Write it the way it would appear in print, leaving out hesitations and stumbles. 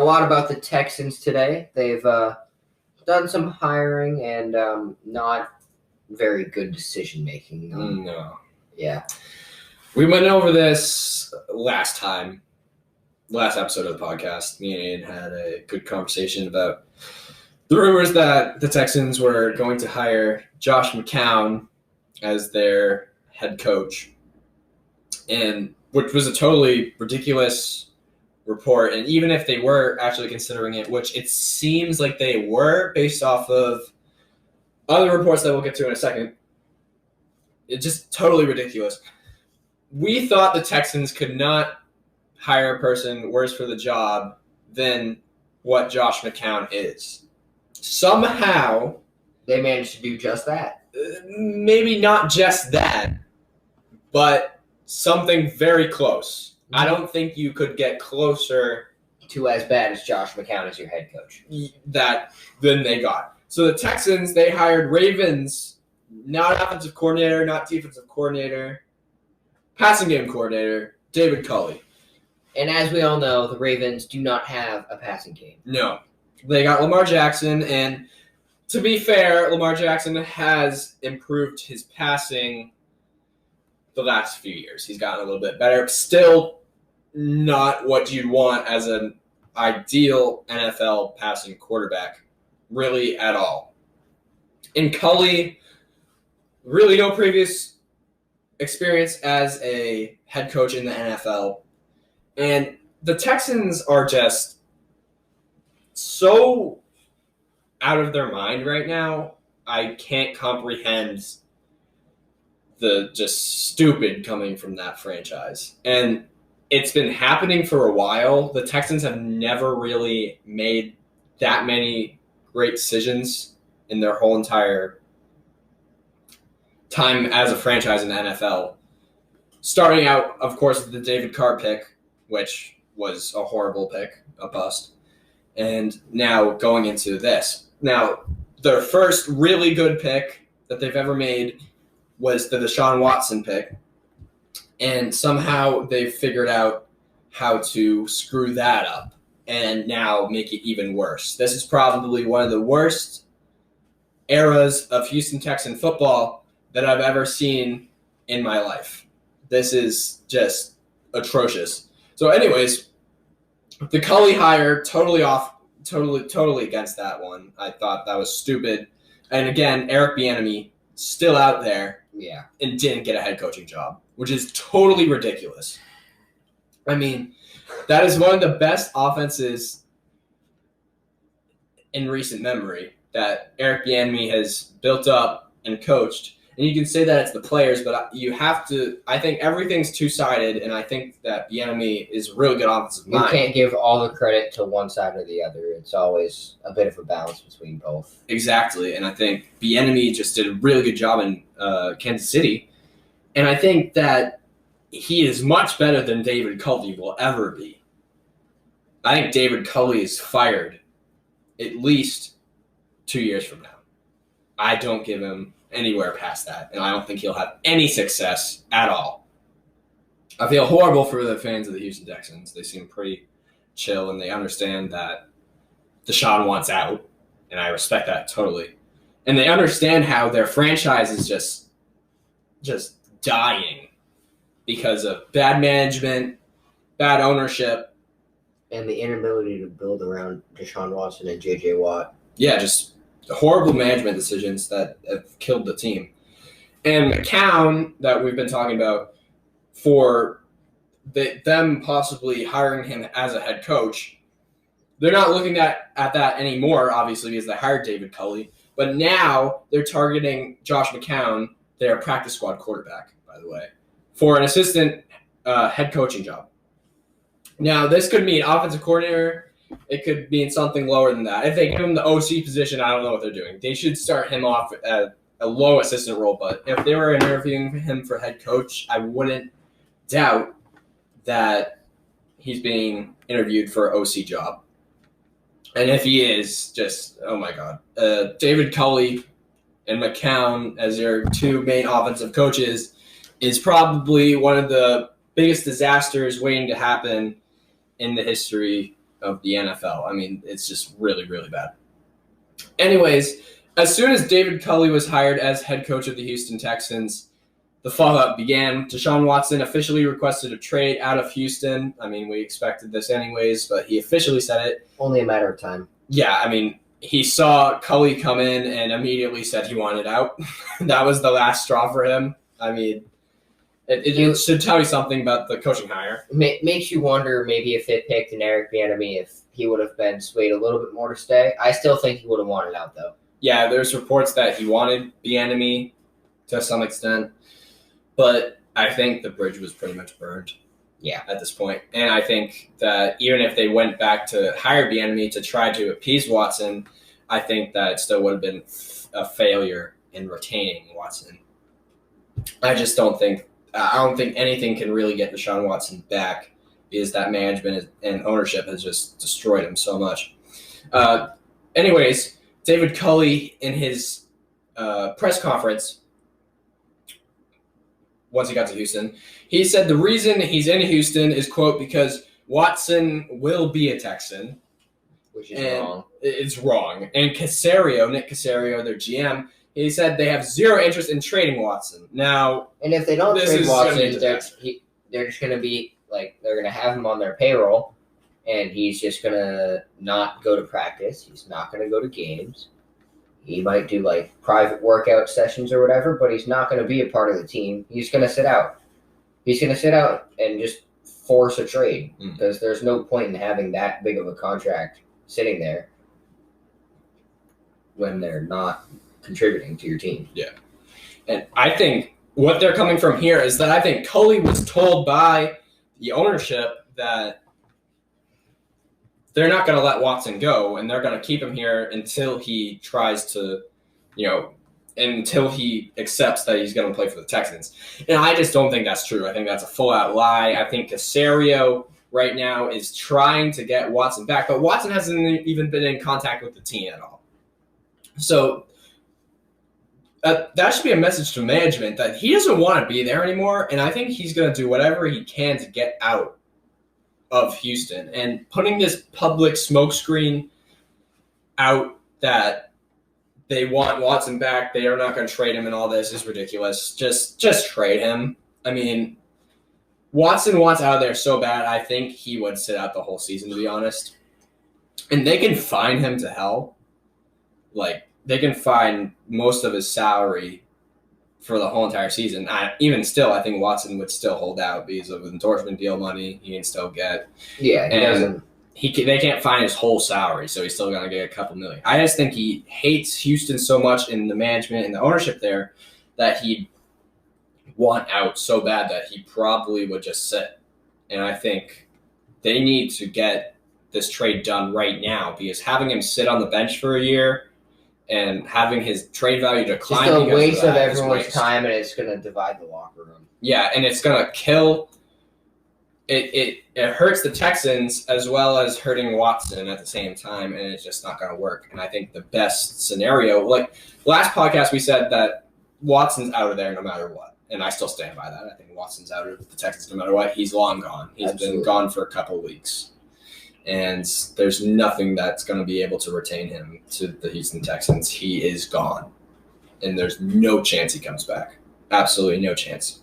lot about the Texans today. They've done some hiring and not very good decision-making. No. Yeah. We went over this last episode of the podcast. Me and Aidan had a good conversation about the rumors that the Texans were going to hire Josh McCown as their head coach, and which was a totally ridiculous report. And even if they were actually considering it, which it seems like they were based off of other reports that we'll get to in a second, it's just totally ridiculous. We thought the Texans could not hire a person worse for the job than what Josh McCown is. Somehow, they managed to do just that. Maybe not just that, but something very close. I don't think you could get closer to as bad as Josh McCown as your head coach than they got. So the Texans, they hired Ravens, not offensive coordinator, not defensive coordinator, passing game coordinator, David Culley. And as we all know, the Ravens do not have a passing game. No. They got Lamar Jackson, and to be fair, Lamar Jackson has improved his passing the last few years. He's gotten a little bit better. Still not what you'd want as an ideal NFL passing quarterback, really at all. And Culley, really no previous experience as a head coach in the NFL. And the Texans are just so out of their mind right now. I can't comprehend the just stupid coming from that franchise. And it's been happening for a while. The Texans have never really made that many great decisions in their whole entire time as a franchise in the NFL. Starting out, of course, with the David Carr pick, which was a horrible pick, a bust. And now going into this. Now, their first really good pick that they've ever made was the Deshaun Watson pick. And somehow they've figured out how to screw that up and now make it even worse. This is probably one of the worst eras of Houston Texan football that I've ever seen in my life. This is just atrocious. So anyways, the Culley hire, totally against that one. I thought that was stupid. And again, Eric Bieniemy still out there, and didn't get a head coaching job, which is totally ridiculous. I mean, that is one of the best offenses in recent memory that Eric Bieniemy has built up and coached. And you can say that it's the players, but you have to. I think everything's two-sided, and I think that Bieniemy is a really good offensive mind. You can't give all the credit to one side or the other. It's always a bit of a balance between both. Exactly, and I think Bieniemy just did a really good job in Kansas City, and I think that he is much better than David Culley will ever be. I think David Culley is fired at least 2 years from now. I don't give him anywhere past that, and I don't think he'll have any success at all. I feel horrible for the fans of the Houston Texans. They seem pretty chill, and they understand that Deshaun wants out, and I respect that totally. And they understand how their franchise is just dying because of bad management, bad ownership, and the inability to build around Deshaun Watson and J.J. Watt. Yeah, just horrible management decisions that have killed the team. And McCown, that we've been talking about, for them possibly hiring him as a head coach, they're not looking at that anymore, obviously, because they hired David Culley. But now they're targeting Josh McCown, their practice squad quarterback, by the way, for an assistant head coaching job. Now, this could mean offensive coordinator. It could mean something lower than that. If they give him the OC position, I don't know what they're doing. They should start him off at a low assistant role. But if they were interviewing him for head coach, I wouldn't doubt that he's being interviewed for an OC job. And if he is, just, oh my God. David Culley and McCown as their two main offensive coaches is probably one of the biggest disasters waiting to happen in the history of the NFL. I mean, it's just really, really bad. Anyways, as soon as David Culley was hired as head coach of the Houston Texans, the fallout began. Deshaun Watson officially requested a trade out of Houston. I mean, we expected this anyways, but he officially said it. Only a matter of time. Yeah, I mean, he saw Culley come in and immediately said he wanted out. That was the last straw for him. I mean, it should tell you something about the coaching hire. Makes you wonder maybe if they picked an Eric Bieniemy, if he would have been swayed a little bit more to stay. I still think he would have wanted out, though. Yeah, there's reports that he wanted Bieniemy to some extent, but I think the bridge was pretty much burned. Yeah, at this point. And I think that even if they went back to hire Bieniemy to try to appease Watson, I think that it still would have been a failure in retaining Watson. I don't think anything can really get Deshaun Watson back because that management and ownership has just destroyed him so much. Anyways, David Culley in his press conference, once he got to Houston, he said the reason he's in Houston is, quote, because Watson will be a Texan. Which is wrong. It's wrong. And Nick Caserio, their GM, he said they have zero interest in trading Watson. Now, and if they don't trade Watson, they're just going to be like, they're going to have him on their payroll, and he's just going to not go to practice. He's not going to go to games. He might do like private workout sessions or whatever, but he's not going to be a part of the team. He's going to sit out. He's going to sit out and just force a trade because there's no point in having that big of a contract sitting there when they're not contributing to your team. Yeah. And I think what they're coming from here is that I think Culley was told by the ownership that they're not going to let Watson go, and they're going to keep him here until he tries to, until he accepts that he's going to play for the Texans. And I just don't think that's true. I think that's a full-out lie. I think Caserio right now is trying to get Watson back, but Watson hasn't even been in contact with the team at all. So that should be a message to management that he doesn't want to be there anymore, and I think he's going to do whatever he can to get out of Houston. And putting this public smokescreen out that they want Watson back, they are not going to trade him and all this is ridiculous. Just trade him. I mean, Watson wants out of there so bad, I think he would sit out the whole season, to be honest. And they can fine him to hell. Like, they can fine most of his salary for the whole entire season. Even still, I think Watson would still hold out because of endorsement deal money he can still get. Yeah, he doesn't. They can't find his whole salary, so he's still going to get a couple million. I just think he hates Houston so much in the management and the ownership there that he'd want out so bad that he probably would just sit. And I think they need to get this trade done right now because having him sit on the bench for a year and having his trade value decline. Just a waste of everyone's time, and it's going to divide the locker room. Yeah, and it's going to kill. It hurts the Texans as well as hurting Watson at the same time, and it's just not going to work. And I think the best scenario, like last podcast, we said that Watson's out of there no matter what, and I still stand by that. I think Watson's out of the Texans no matter what. He's long gone. He's been gone for a couple weeks. And there's nothing that's going to be able to retain him to the Houston Texans. He is gone. And there's no chance he comes back. Absolutely no chance.